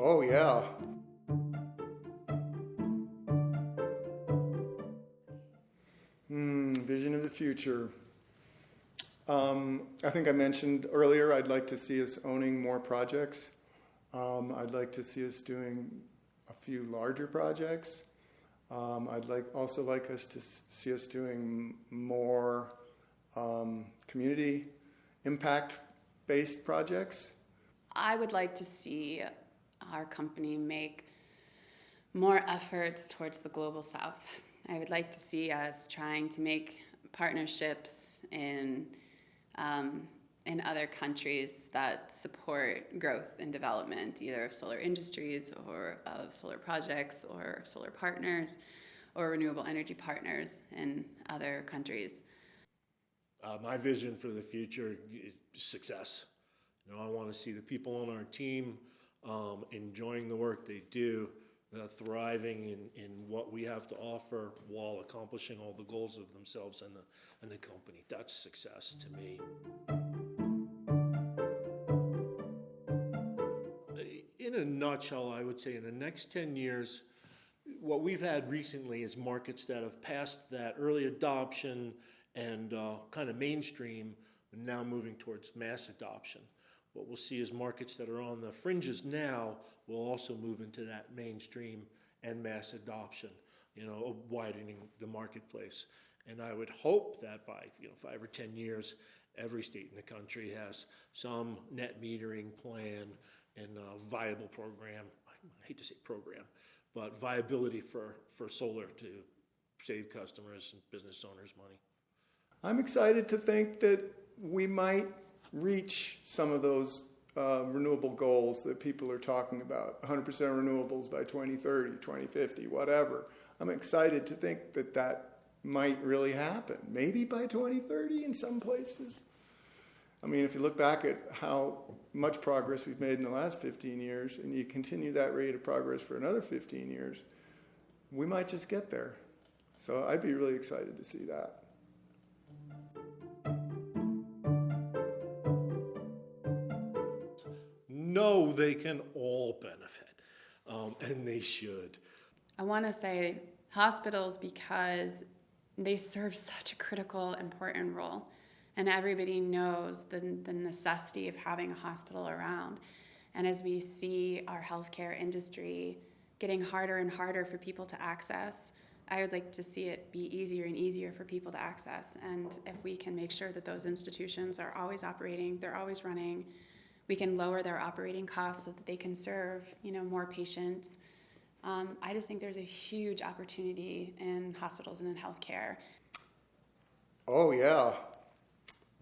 Oh, yeah. Vision of the future. I think I mentioned earlier I'd like to see us owning more projects. I'd like to see us doing a few larger projects. I'd also like us to see us doing more community impact-based projects. I would like to see our company make more efforts towards the global south. I would like to see us trying to make partnerships in other countries that support growth and development, either of solar industries or of solar projects or solar partners or renewable energy partners in other countries. My vision for the future is success. I want to see the people on our team enjoying the work they do, thriving in what we have to offer while accomplishing all the goals of themselves and the company. That's success to me. In a nutshell, I would say in the next 10 years, what we've had recently is markets that have passed that early adoption and kind of mainstream, and now moving towards mass adoption. What we'll see is markets that are on the fringes now will also move into that mainstream and mass adoption, widening the marketplace. And I would hope that by 5 or 10 years, every state in the country has some net metering plan and a viable program. I hate to say program, but viability for solar to save customers and business owners money. I'm excited to think that we might reach some of those renewable goals that people are talking about, 100% renewables by 2030, 2050, whatever. I'm excited to think that that might really happen, maybe by 2030 in some places. I mean, if you look back at how much progress we've made in the last 15 years and you continue that rate of progress for another 15 years, we might just get there. So I'd be really excited to see that. No, they can all benefit, and they should. I want to say hospitals because they serve such a critical, important role, and everybody knows the necessity of having a hospital around. And as we see our healthcare industry getting harder and harder for people to access, I would like to see it be easier and easier for people to access. And if we can make sure that those institutions are always operating, they're always running, we can lower their operating costs so that they can serve, more patients. I just think there's a huge opportunity in hospitals and in healthcare. Oh yeah,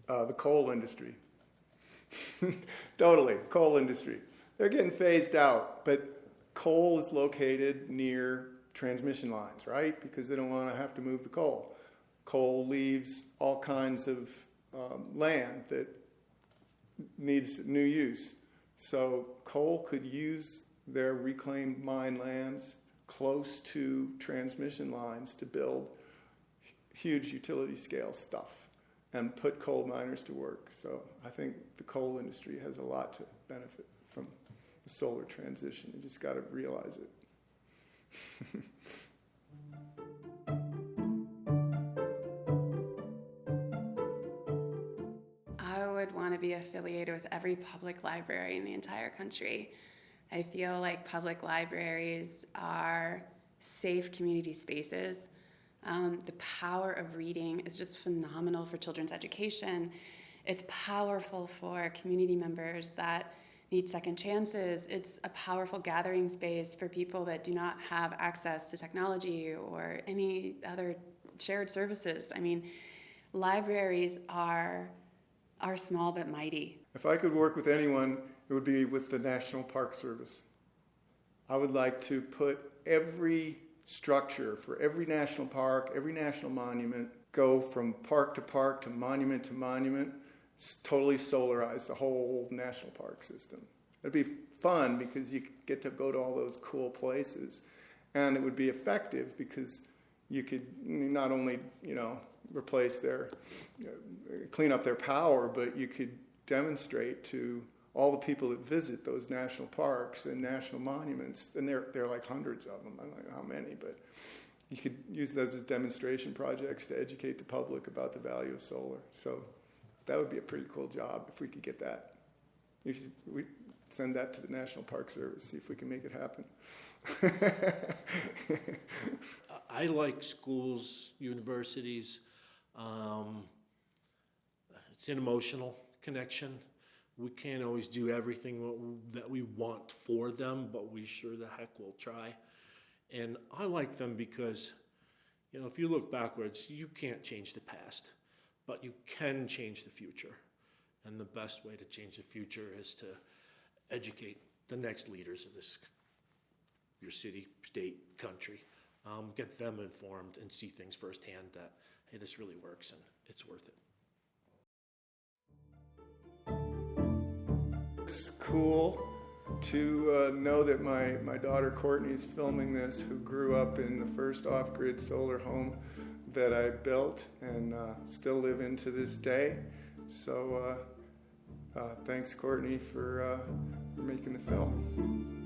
the coal industry. Totally, coal industry. They're getting phased out, but coal is located near transmission lines, right? Because they don't want to have to move the coal. Coal leaves all kinds of land that needs new use. So coal could use their reclaimed mine lands close to transmission lines to build huge utility scale stuff and put coal miners to work. So I think the coal industry has a lot to benefit from the solar transition. You just got to realize it. Want to be affiliated with every public library in the entire country. I feel like public libraries are safe community spaces. The power of reading is just phenomenal for children's education. It's powerful for community members that need second chances. It's a powerful gathering space for people that do not have access to technology or any other shared services. I mean, libraries are small but mighty. If I could work with anyone, it would be with the National Park Service. I would like to put every structure for every national park, every national monument, go from park to monument, totally solarize the whole national park system. It'd be fun because you get to go to all those cool places. And it would be effective because you could not only, replace clean up their power, but you could demonstrate to all the people that visit those national parks and national monuments, and there are like hundreds of them, I don't know how many, but you could use those as demonstration projects to educate the public about the value of solar. So that would be a pretty cool job if we could get that. We send that to the National Park Service, see if we can make it happen. I like schools, universities. It's an emotional connection. We can't always do everything that we want for them, but we sure the heck will try. And I like them because, you know, if you look backwards, you can't change the past, but you can change the future. And the best way to change the future is to educate the next leaders of this, your city, state, country, get them informed and see things firsthand that, hey, this really works and it's worth it. It's cool to know that my daughter Courtney is filming this, who grew up in the first off-grid solar home that I built and still live in to this day. So thanks, Courtney, for making the film.